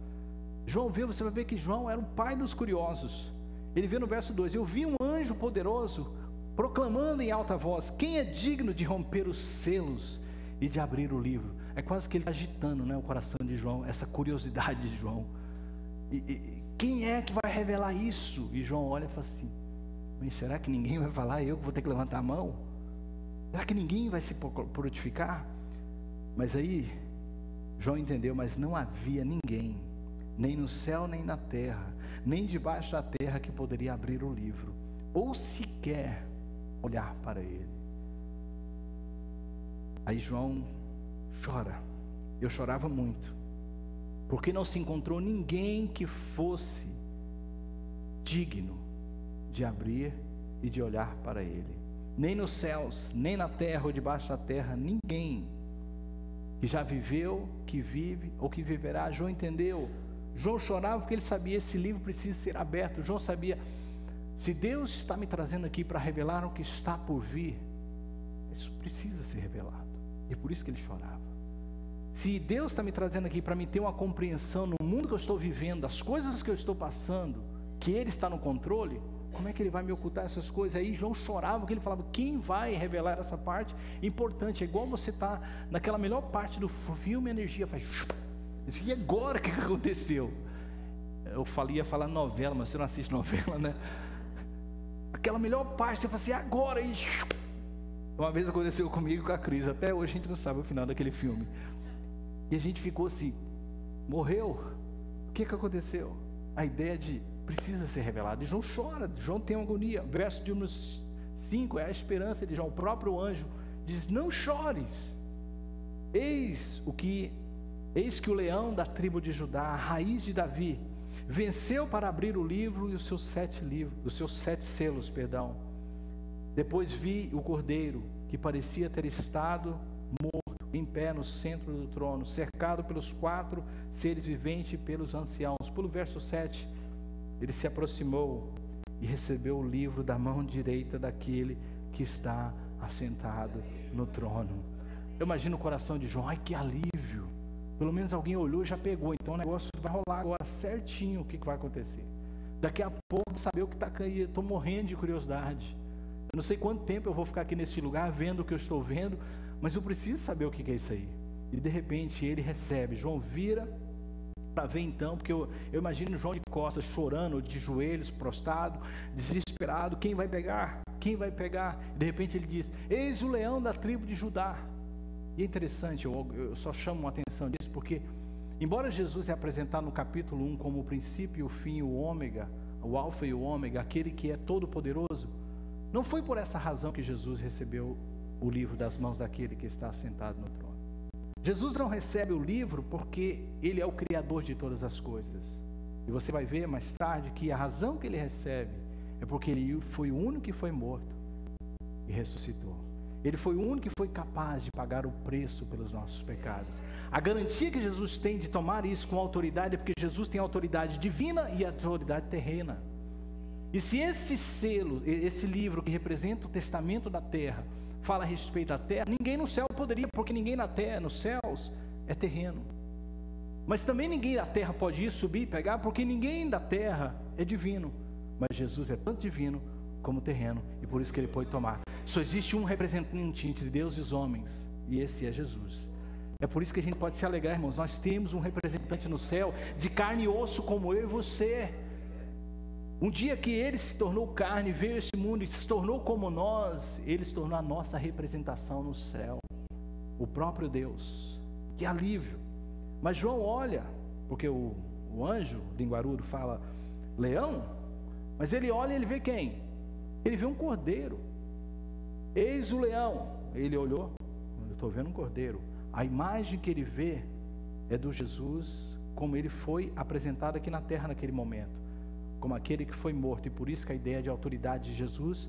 Speaker 1: João vê, você vai ver que João era o pai dos curiosos. Ele vê no verso 2: eu vi um anjo anjo poderoso, proclamando em alta voz: quem é digno de romper os selos e de abrir o livro? É quase que ele está agitando, né, o coração de João, essa curiosidade de João. Quem é que vai revelar isso? E João olha e fala assim: mas será que ninguém vai falar? Eu que vou ter que levantar a mão? Será que ninguém vai se purificar? Mas aí João entendeu, mas não havia ninguém, nem no céu nem na terra, nem debaixo da terra, que poderia abrir o livro, ou sequer olhar para ele. Aí João chora. Eu chorava muito, porque não se encontrou ninguém que fosse digno de abrir e de olhar para ele. Nem nos céus, nem na terra ou debaixo da terra, ninguém que já viveu, que vive ou que viverá. João entendeu. João chorava porque ele sabia: esse livro precisa ser aberto. João sabia: se Deus está me trazendo aqui para revelar o que está por vir, isso precisa ser revelado. E por isso que ele chorava. Se Deus está me trazendo aqui para me ter uma compreensão no mundo que eu estou vivendo, das coisas que eu estou passando, que Ele está no controle, como é que Ele vai me ocultar essas coisas? Aí João chorava, porque ele falava: quem vai revelar essa parte importante? É igual você está naquela melhor parte do filme, a energia faz... E agora o que aconteceu? Eu ia falar novela, mas você não assiste novela, né? Aquela melhor parte, você fala assim: agora isso. Uma vez aconteceu comigo e com a Cris, até hoje a gente não sabe o final daquele filme. E a gente ficou assim: morreu? O que aconteceu? A ideia de precisa ser revelado. E João chora, João tem agonia. Verso de número 5 é a esperança de João. O próprio anjo diz: não chores. Eis que o leão da tribo de Judá, a raiz de Davi, venceu para abrir o livro e os seus 7 selos. Depois vi o cordeiro, que parecia ter estado morto, em pé no centro do trono, cercado pelos 4 seres viventes e pelos anciãos. Pelo verso 7, ele se aproximou e recebeu o livro da mão direita daquele que está assentado no trono. Eu imagino o coração de João: ai, que alívio, pelo menos alguém olhou e já pegou. Então o negócio vai rolar agora certinho. O que vai acontecer? Daqui a pouco, saber o que está caindo. Estou morrendo de curiosidade. Eu não sei quanto tempo eu vou ficar aqui nesse lugar vendo o que eu estou vendo, mas eu preciso saber o que é isso aí. E de repente ele recebe. João vira para ver então, porque eu imagino João de costas, chorando, de joelhos, prostrado, desesperado: quem vai pegar? Quem vai pegar? E de repente ele diz: eis o leão da tribo de Judá. E é interessante, eu só chamo a atenção disso porque, embora Jesus é apresentado no capítulo 1 como o princípio, o fim, o ômega, o alfa e o ômega, aquele que é todo poderoso, não foi por essa razão que Jesus recebeu o livro das mãos daquele que está assentado no trono. Jesus não recebe o livro porque Ele é o Criador de todas as coisas. E você vai ver mais tarde que a razão que Ele recebe é porque Ele foi o único que foi morto e ressuscitou. Ele foi o único que foi capaz de pagar o preço pelos nossos pecados. A garantia que Jesus tem de tomar isso com autoridade é porque Jesus tem autoridade divina e autoridade terrena. E se esse selo, esse livro que representa o testamento da terra, fala a respeito da terra, ninguém no céu poderia, porque ninguém na terra, nos céus, é terreno. Mas também ninguém da terra pode ir, subir e pegar, porque ninguém da terra é divino. Mas Jesus é tanto divino como terreno, e por isso que Ele pode tomar. Só existe um representante entre Deus e os homens, e esse é Jesus. É por isso que a gente pode se alegrar, irmãos. Nós temos um representante no céu, de carne e osso, como eu e você. Um dia que Ele se tornou carne, veio a esse mundo e se tornou como nós, Ele se tornou a nossa representação no céu, o próprio Deus. Que alívio! Mas João olha, porque o anjo linguarudo fala leão, mas ele olha e ele vê quem? Ele vê um cordeiro. Eis o leão. Ele olhou: eu estou vendo um cordeiro. A imagem que ele vê é do Jesus como ele foi apresentado aqui na terra naquele momento, como aquele que foi morto. E por isso que a ideia de autoridade de Jesus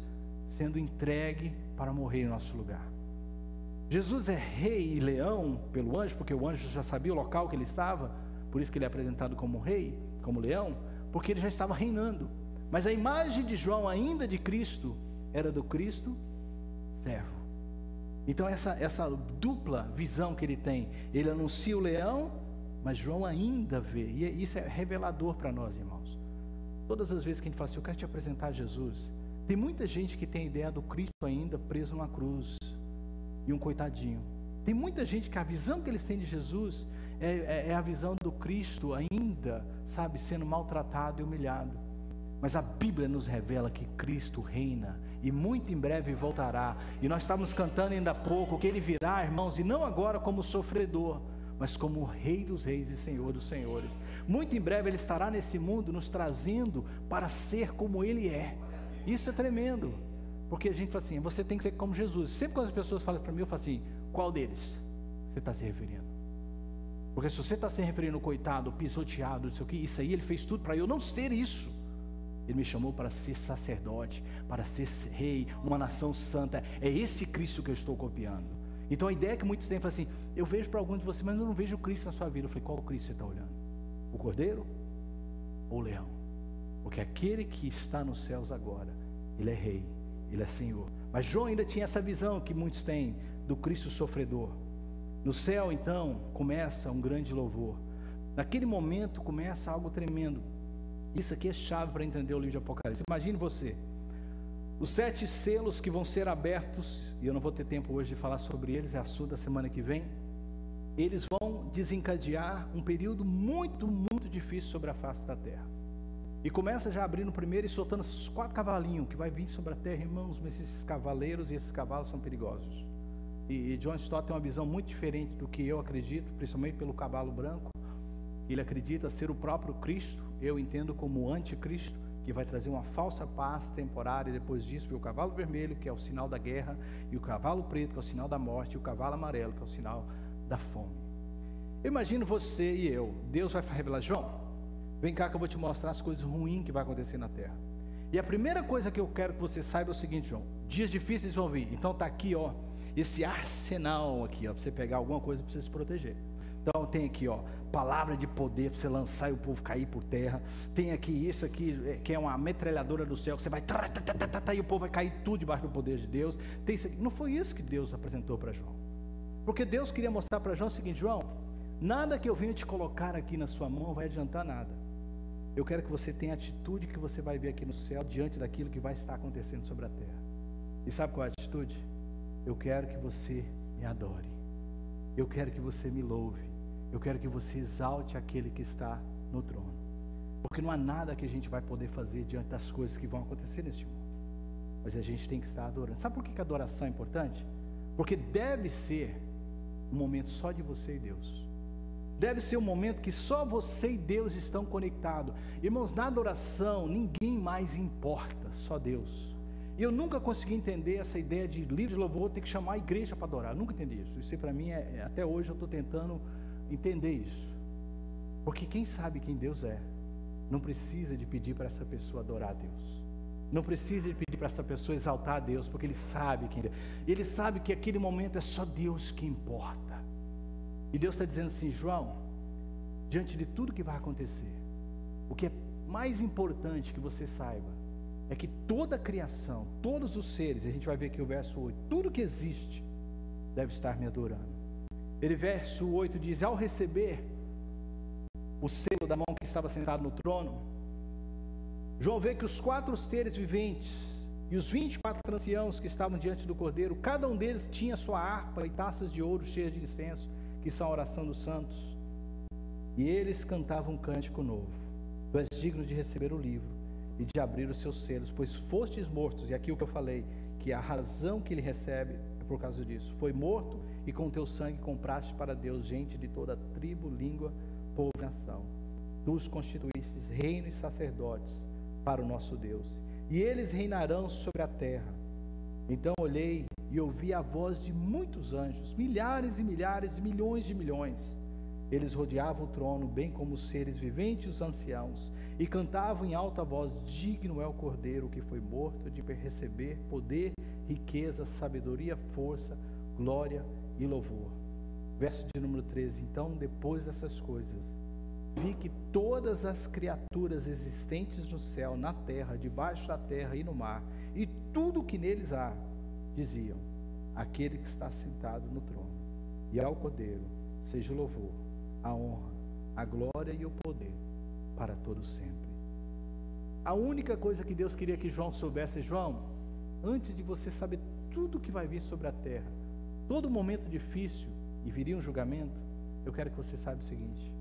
Speaker 1: sendo entregue para morrer em nosso lugar. Jesus é rei e leão pelo anjo, porque o anjo já sabia o local que ele estava, por isso que ele é apresentado como rei, como leão, porque ele já estava reinando. Mas a imagem de João ainda de Cristo era do Cristo servo. Então essa dupla visão que ele tem, ele anuncia o leão, mas João ainda vê, e isso é revelador para nós, irmãos. Todas as vezes que a gente fala assim: eu quero te apresentar Jesus, Tem muita gente que tem a ideia do Cristo ainda preso numa cruz, e um coitadinho. Tem muita gente que a visão que eles têm de Jesus é a visão do Cristo ainda, sabe, sendo maltratado e humilhado. Mas a Bíblia nos revela que Cristo reina e muito em breve voltará. E nós estávamos cantando ainda há pouco que Ele virá, irmãos, e não agora como sofredor, mas como o Rei dos Reis e Senhor dos Senhores. Muito em breve Ele estará nesse mundo nos trazendo para ser como Ele é. Isso é tremendo, porque a gente fala assim, você tem que ser como Jesus. Sempre quando as pessoas falam para mim, eu falo assim, qual deles você está se referindo? Porque se você está se referindo ao coitado, pisoteado, não sei o que, isso aí Ele fez tudo para eu não ser isso. Ele me chamou para ser sacerdote, para ser rei, uma nação santa. É esse Cristo que eu estou copiando. Então a ideia que muitos têm, assim, eu vejo para alguns de vocês, mas eu não vejo o Cristo na sua vida. Eu falei, qual Cristo você está olhando? O cordeiro ou o leão? Porque aquele que está nos céus agora, Ele é rei, Ele é Senhor. Mas João ainda tinha essa visão que muitos têm do Cristo sofredor. No céu então começa um grande louvor. Naquele momento começa algo tremendo. Isso aqui é chave para entender o livro de Apocalipse. Imagine você, os 7 selos que vão ser abertos, e eu não vou ter tempo hoje de falar sobre eles, é assunto da semana que vem. Eles vão desencadear um período muito, muito difícil sobre a face da terra. E começa já abrindo primeiro e soltando esses 4 cavalinhos que vai vir sobre a terra, irmãos, mas esses cavaleiros e esses cavalos são perigosos. E John Stott tem uma visão muito diferente do que eu acredito, principalmente pelo cavalo branco. Ele acredita ser o próprio Cristo. Eu entendo como o anticristo, que vai trazer uma falsa paz temporária. E depois disso vem o cavalo vermelho, que é o sinal da guerra, e o cavalo preto, que é o sinal da morte, e o cavalo amarelo, que é o sinal da fome. Eu imagino você e eu, Deus vai revelar, João, vem cá que eu vou te mostrar as coisas ruins que vai acontecer na terra. E a primeira coisa que eu quero que você saiba é o seguinte, João, dias difíceis vão vir. Então está aqui, ó, esse arsenal aqui, ó, para você pegar alguma coisa para você se proteger. Então tem aqui, ó, palavra de poder para você lançar e o povo cair por terra. Tem aqui isso aqui, que é uma metralhadora do céu, que você vai e o povo vai cair tudo debaixo do poder de Deus. Tem isso aqui. Não foi isso que Deus apresentou para João. Porque Deus queria mostrar para João o seguinte, João, nada que eu venha te colocar aqui na sua mão vai adiantar nada. Eu quero que você tenha a atitude que você vai ver aqui no céu, diante daquilo que vai estar acontecendo sobre a terra. E sabe qual é a atitude? Eu quero que você me adore. Eu quero que você me louve. Eu quero que você exalte aquele que está no trono. Porque não há nada que a gente vai poder fazer diante das coisas que vão acontecer neste mundo. Mas a gente tem que estar adorando. Sabe por que a adoração é importante? Porque deve ser um momento só de você e Deus. Deve ser um momento que só você e Deus estão conectados. Irmãos, na adoração ninguém mais importa, só Deus. E eu nunca consegui entender essa ideia de livro de louvor ter que chamar a igreja para adorar. Eu nunca entendi isso. Isso para mim, até hoje eu estou tentando entender isso. Porque quem sabe quem Deus é, não precisa de pedir para essa pessoa adorar a Deus. Não precisa de pedir para essa pessoa exaltar a Deus, porque ele sabe quem Deus é. Ele sabe que aquele momento é só Deus que importa. E Deus está dizendo assim, João, diante de tudo que vai acontecer, o que é mais importante que você saiba, é que toda a criação, todos os seres, a gente vai ver aqui o verso 8, tudo que existe, deve estar me adorando. Ele, verso 8 diz, ao receber o selo da mão que estava sentado no trono, João vê que os 4 seres viventes e os 24 anciãos que estavam diante do Cordeiro, cada um deles tinha sua harpa e taças de ouro cheias de incenso, que são a oração dos santos. E eles cantavam um cântico novo. Tu és digno de receber o livro e de abrir os seus selos, pois fostes mortos, e aqui o que eu falei, que a razão que ele recebe é por causa disso. Foi morto e com teu sangue compraste para Deus gente de toda tribo, língua, povo e nação. Tu os constituístes reino e sacerdotes para o nosso Deus, e eles reinarão sobre a terra. Então olhei e ouvi a voz de muitos anjos, milhares e milhares e milhões de milhões. Eles rodeavam o trono, bem como os seres viventes e os anciãos, e cantavam em alta voz, digno é o Cordeiro que foi morto de receber poder, riqueza, sabedoria, força, glória e louvor. Verso de número 13, então depois dessas coisas, vi que todas as criaturas existentes no céu, na terra, debaixo da terra e no mar, e tudo o que neles há, diziam, aquele que está sentado no trono, e ao Cordeiro, seja o louvor, a honra, a glória e o poder, para todo sempre. A única coisa que Deus queria que João soubesse: João, antes de você saber tudo que vai vir sobre a terra, todo momento difícil, e viria um julgamento, eu quero que você saiba o seguinte: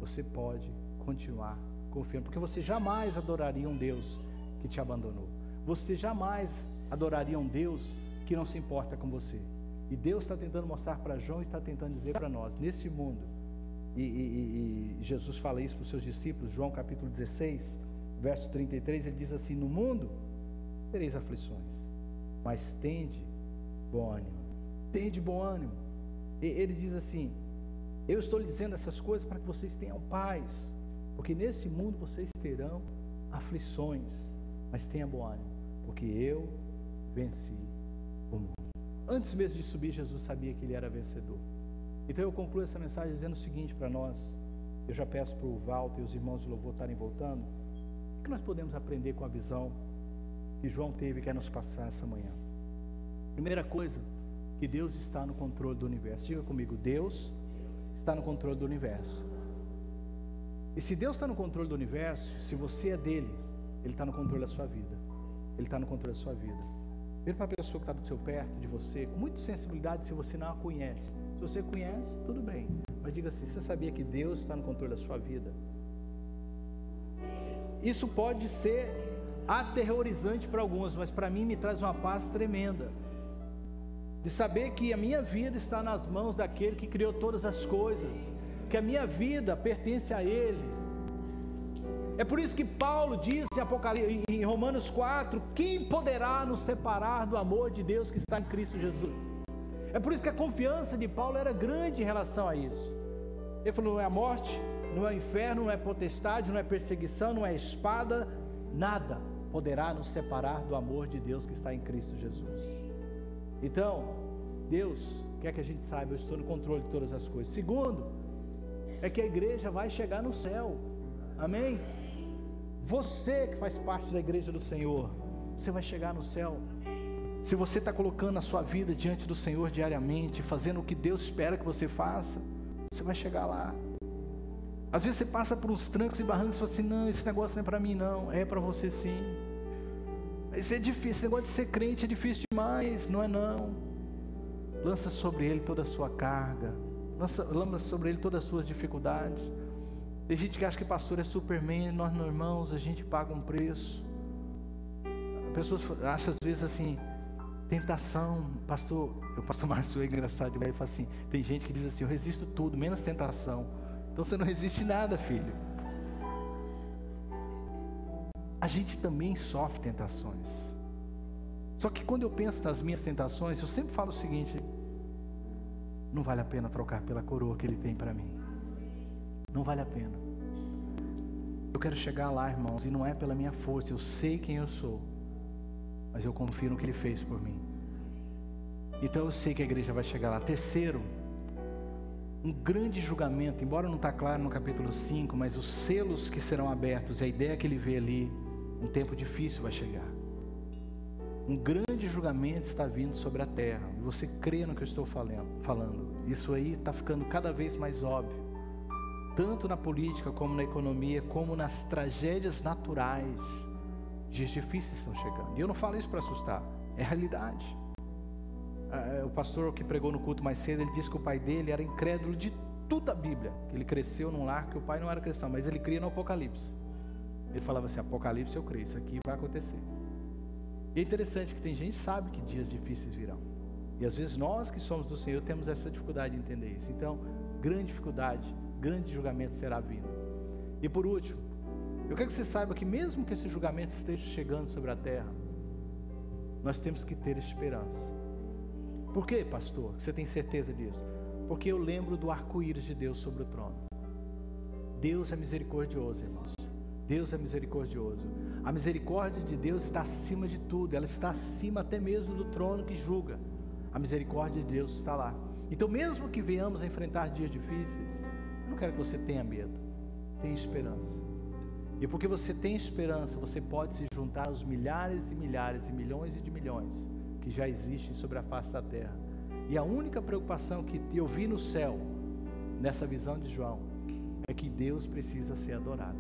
Speaker 1: você pode continuar confiando, porque você jamais adoraria um Deus que te abandonou. Você jamais adoraria um Deus que não se importa com você. E Deus está tentando mostrar para João e está tentando dizer para nós, neste mundo, e Jesus fala isso para os seus discípulos, João capítulo 16, verso 33, ele diz assim: no mundo tereis aflições, mas tende bom ânimo. Tende bom ânimo. Ele diz assim: eu estou lhe dizendo essas coisas para que vocês tenham paz, porque nesse mundo vocês terão aflições, mas tenha bom ânimo, porque eu venci o mundo. Antes mesmo de subir, Jesus sabia que ele era vencedor. Então eu concluo essa mensagem dizendo o seguinte para nós. Eu já peço para o Walter e os irmãos de louvor estarem voltando. O que nós podemos aprender com a visão que João teve e quer nos passar essa manhã? Primeira coisa, que Deus está no controle do universo. Diga comigo: Deus está no controle do universo. E se Deus está no controle do universo, se você é dele, ele está no controle da sua vida. Ele está no controle da sua vida. Vira para a pessoa que está do seu perto, de você, com muita sensibilidade, se você não a conhece. Se você conhece, tudo bem. Mas diga assim: você sabia que Deus está no controle da sua vida? Isso pode ser aterrorizante para alguns, mas para mim me traz uma paz tremenda. De saber que a minha vida está nas mãos daquele que criou todas as coisas, que a minha vida pertence a Ele. É por isso que Paulo diz em Romanos 4, quem poderá nos separar do amor de Deus que está em Cristo Jesus? É por isso que a confiança de Paulo era grande em relação a isso. Ele falou: não é a morte, não é o inferno, não é potestade, não é perseguição, não é espada, nada poderá nos separar do amor de Deus que está em Cristo Jesus. Então, Deus quer que a gente saiba: eu estou no controle de todas as coisas. Segundo, é que a igreja vai chegar no céu. Amém? Você que faz parte da igreja do Senhor, você vai chegar no céu. Se você está colocando a sua vida diante do Senhor diariamente, fazendo o que Deus espera que você faça, você vai chegar lá. Às vezes você passa por uns trancos e barrancos e fala assim: não, esse negócio não é para mim não. É para você sim. Isso é difícil, esse negócio de ser crente é difícil demais. Não é não. Lança sobre Ele toda a sua carga, lança sobre Ele todas as suas dificuldades. Tem gente que acha que pastor é Superman. Nós, irmãos, a gente paga um preço. Pessoas acham às vezes assim: tentação, pastor. O pastor Márcio é engraçado demais. Ele fala assim: tem gente que diz assim: eu resisto tudo, menos tentação. Então você não resiste nada, filho. A gente também sofre tentações. Só que quando eu penso nas minhas tentações, eu sempre falo o seguinte: não vale a pena trocar pela coroa que Ele tem para mim. Não vale a pena. Eu quero chegar lá, irmãos, e não é pela minha força. Eu sei quem eu sou, mas eu confio no que Ele fez por mim. Então eu sei que a igreja vai chegar lá. Terceiro, um grande julgamento. Embora não está claro no capítulo 5, mas os selos que serão abertos, a ideia que ele vê ali, um tempo difícil vai chegar. Um grande julgamento está vindo sobre a terra. E você crê no que eu estou falando. Isso aí está ficando cada vez mais óbvio. Tanto na política, como na economia, como nas tragédias naturais. Dias difíceis estão chegando. E eu não falo isso para assustar. É realidade. O pastor que pregou no culto mais cedo, ele disse que o pai dele era incrédulo de toda a Bíblia. Ele cresceu num lar que o pai não era cristão, mas ele cria no Apocalipse. Ele falava assim: Apocalipse eu creio, isso aqui vai acontecer. E é interessante que tem gente que sabe que dias difíceis virão. E às vezes nós que somos do Senhor temos essa dificuldade de entender isso. Então, grande dificuldade, grande julgamento será vindo. E por último, eu quero que você saiba que mesmo que esse julgamento esteja chegando sobre a terra, nós temos que ter esperança. Por quê, pastor? Você tem certeza disso? Porque eu lembro do arco-íris de Deus sobre o trono. Deus é misericordioso, irmãos. Deus é misericordioso. A misericórdia de Deus está acima de tudo. Ela está acima até mesmo do trono que julga. A misericórdia de Deus está lá. Então mesmo que venhamos a enfrentar dias difíceis, eu não quero que você tenha medo. Tenha esperança. E porque você tem esperança, você pode se juntar aos milhares e milhares e milhões de milhões que já existem sobre a face da terra. E a única preocupação que eu vi no céu, nessa visão de João, é que Deus precisa ser adorado.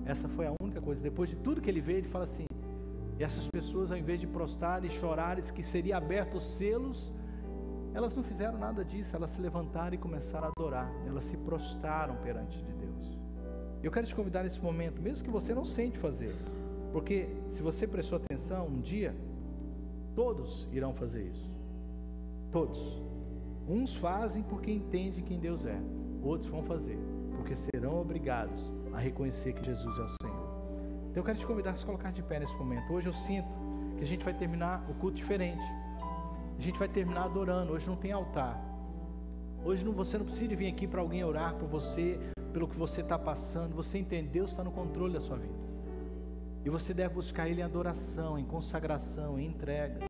Speaker 1: Essa foi a única coisa. Depois de tudo que ele vê, ele fala assim, e essas pessoas, ao invés de prostrarem e chorarem, que seria aberto os selos, elas não fizeram nada disso. Elas se levantaram e começaram a adorar. Elas se prostraram perante de Deus. Eu quero te convidar nesse momento, mesmo que você não sente fazer, porque se você prestou atenção, um dia todos irão fazer isso. Todos. Uns fazem porque entendem quem Deus é. Outros vão fazer porque serão obrigados a reconhecer que Jesus é o Senhor. Então eu quero te convidar a se colocar de pé nesse momento. Hoje eu sinto que a gente vai terminar o culto diferente. A gente vai terminar adorando. Hoje não tem altar. Hoje você não precisa vir aqui para alguém orar por você, pelo que você está passando. Você entende, Deus está no controle da sua vida. E você deve buscar Ele em adoração, em consagração, em entrega.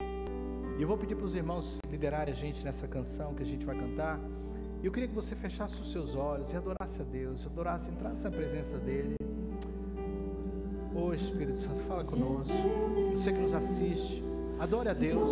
Speaker 1: E eu vou pedir para os irmãos liderarem a gente nessa canção que a gente vai cantar. E eu queria que você fechasse os seus olhos e adorasse a Deus, adorasse, entrasse na presença dEle. Ô Espírito Santo, fala conosco. Você que nos assiste, adore a Deus.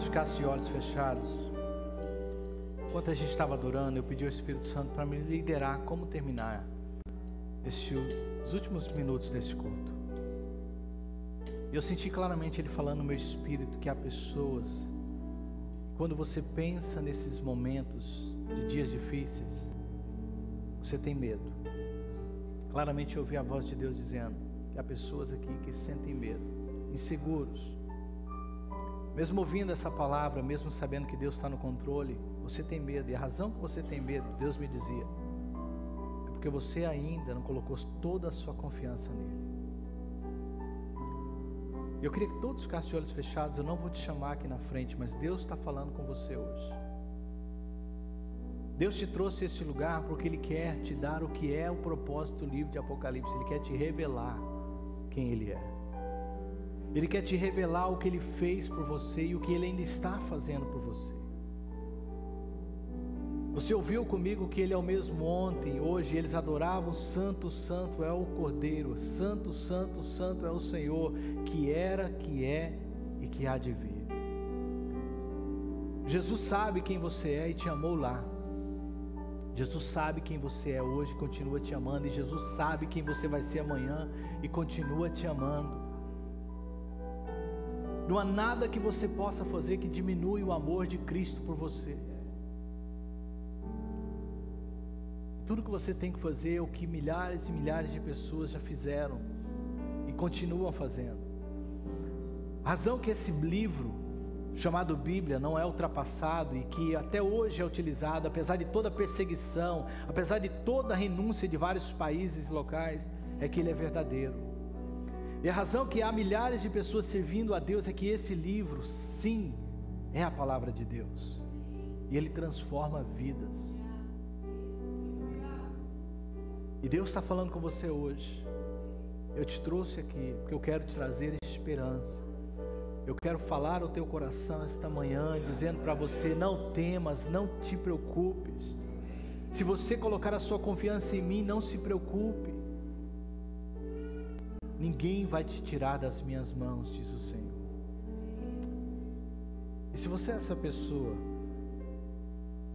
Speaker 1: Ficasse de olhos fechados. Enquanto a gente estava adorando, eu pedi ao Espírito Santo para me liderar como terminar os últimos minutos desse culto. E eu senti claramente Ele falando no meu espírito que há pessoas, quando você pensa nesses momentos de dias difíceis, você tem medo. Claramente eu ouvi a voz de Deus dizendo que há pessoas aqui que sentem medo, inseguros. Mesmo ouvindo essa palavra, mesmo sabendo que Deus está no controle, você tem medo. E a razão que você tem medo, Deus me dizia, é porque você ainda não colocou toda a sua confiança nele. Eu queria que todos ficassem de olhos fechados. Eu não vou te chamar aqui na frente, mas Deus está falando com você hoje. Deus te trouxe a este lugar porque Ele quer te dar o que é o propósito do livro de Apocalipse. Ele quer te revelar quem Ele é. Ele quer te revelar o que Ele fez por você e o que Ele ainda está fazendo por você. Você ouviu comigo que Ele é o mesmo ontem, hoje. Eles adoravam: Santo, Santo é o Cordeiro, Santo, Santo, Santo é o Senhor, que era, que é e que há de vir. Jesus sabe quem você é e te amou lá. Jesus sabe quem você é hoje e continua te amando. E Jesus sabe quem você vai ser amanhã e continua te amando. Não há nada que você possa fazer que diminui o amor de Cristo por você. Tudo que você tem que fazer é o que milhares e milhares de pessoas já fizeram e continuam fazendo. A razão que esse livro chamado Bíblia, não é ultrapassado e que até hoje é utilizado, apesar de toda a perseguição, apesar de toda a renúncia de vários países e locais, é que ele é verdadeiro. E a razão que há milhares de pessoas servindo a Deus é que esse livro, sim, é a palavra de Deus. E ele transforma vidas. E Deus está falando com você hoje. Eu te trouxe aqui porque eu quero te trazer esperança. Eu quero falar ao teu coração esta manhã, dizendo para você: não temas, não te preocupes. Se você colocar a sua confiança em mim, não se preocupe. Ninguém vai te tirar das minhas mãos, diz o Senhor. E se você é essa pessoa,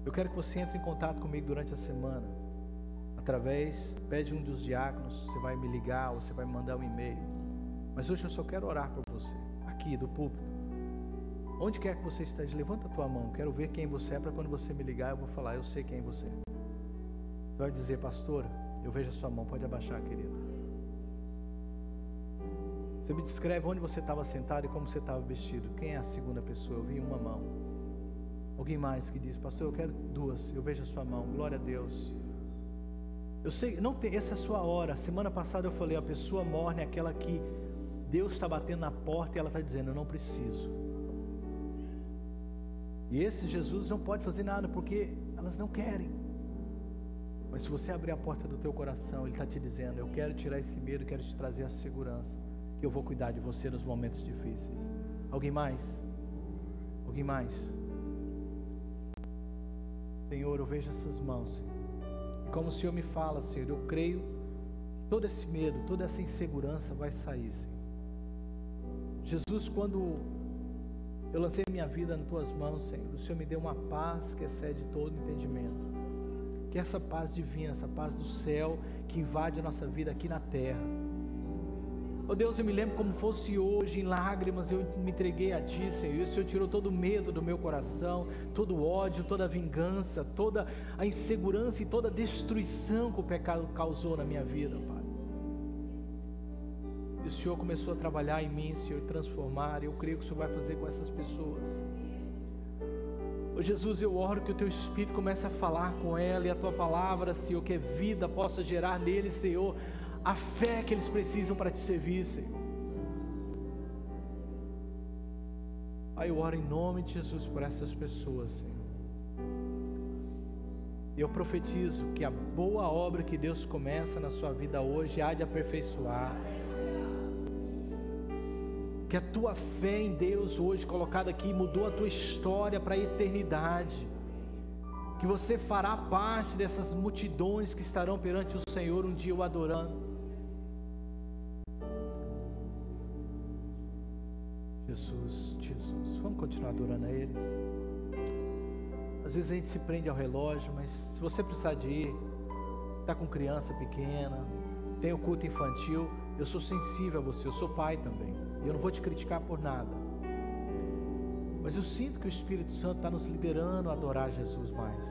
Speaker 1: eu quero que você entre em contato comigo durante a semana. Pede um dos diáconos, você vai me ligar ou você vai me mandar um e-mail. Mas hoje eu só quero orar por você, aqui do púlpito. Onde quer que você esteja, levanta a tua mão, quero ver quem você é, para quando você me ligar eu vou falar: eu sei quem você é. Você vai dizer: pastora, eu vejo a sua mão, pode abaixar, querido. Você me descreve onde você estava sentado e como você estava vestido. Quem é a segunda pessoa? Eu vi uma mão. Alguém mais que diz: pastor, eu quero duas, eu vejo a sua mão, glória a Deus. Eu sei, não tem, essa é a sua hora. Semana passada eu falei: a pessoa morna é aquela que Deus está batendo na porta e ela está dizendo: eu não preciso. E esse Jesus não pode fazer nada porque elas não querem. Mas se você abrir a porta do teu coração, Ele está te dizendo: eu quero tirar esse medo, quero te trazer a segurança, que eu vou cuidar de você nos momentos difíceis. Alguém mais? Alguém mais? Senhor, eu vejo essas mãos, Senhor. Como o Senhor me fala, Senhor, eu creio que todo esse medo, toda essa insegurança vai sair, Senhor. Jesus, quando eu lancei minha vida nas tuas mãos, Senhor, o Senhor me deu uma paz que excede todo entendimento. Que essa paz divina, essa paz do céu que invade a nossa vida aqui na terra. Oh Deus, eu me lembro como fosse hoje, em lágrimas eu me entreguei a Ti, Senhor, e o Senhor tirou todo o medo do meu coração, todo o ódio, toda a vingança, toda a insegurança e toda a destruição que o pecado causou na minha vida, Pai. E o Senhor começou a trabalhar em mim, Senhor, transformar, e eu creio que o Senhor vai fazer com essas pessoas. Oh Jesus, eu oro que o Teu Espírito comece a falar com ela, e a Tua palavra, Senhor, que vida possa gerar neles, Senhor, a fé que eles precisam para Te servir, Senhor. Pai, eu oro em nome de Jesus por essas pessoas, Senhor. E eu profetizo que a boa obra que Deus começa na sua vida hoje há de aperfeiçoar. Que a tua fé em Deus hoje colocada aqui mudou a tua história para a eternidade. Que você fará parte dessas multidões que estarão perante o Senhor um dia o adorando. Jesus, Jesus, vamos continuar adorando a Ele. Às vezes a gente se prende ao relógio, mas se você precisar de ir, está com criança pequena, tem o culto infantil, eu sou sensível a você, eu sou pai também, e eu não vou te criticar por nada, mas eu sinto que o Espírito Santo está nos liderando a adorar Jesus mais.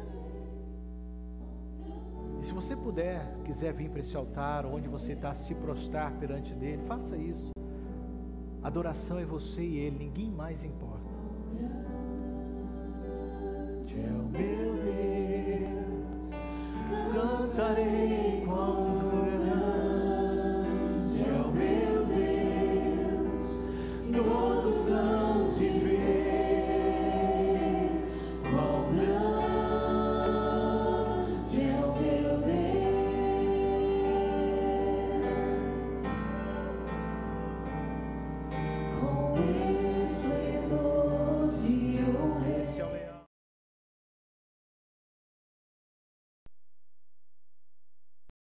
Speaker 1: E se você puder, quiser vir para esse altar, onde você está, se prostrar perante dele, faça isso. Adoração é você e Ele, ninguém mais importa. Te é o meu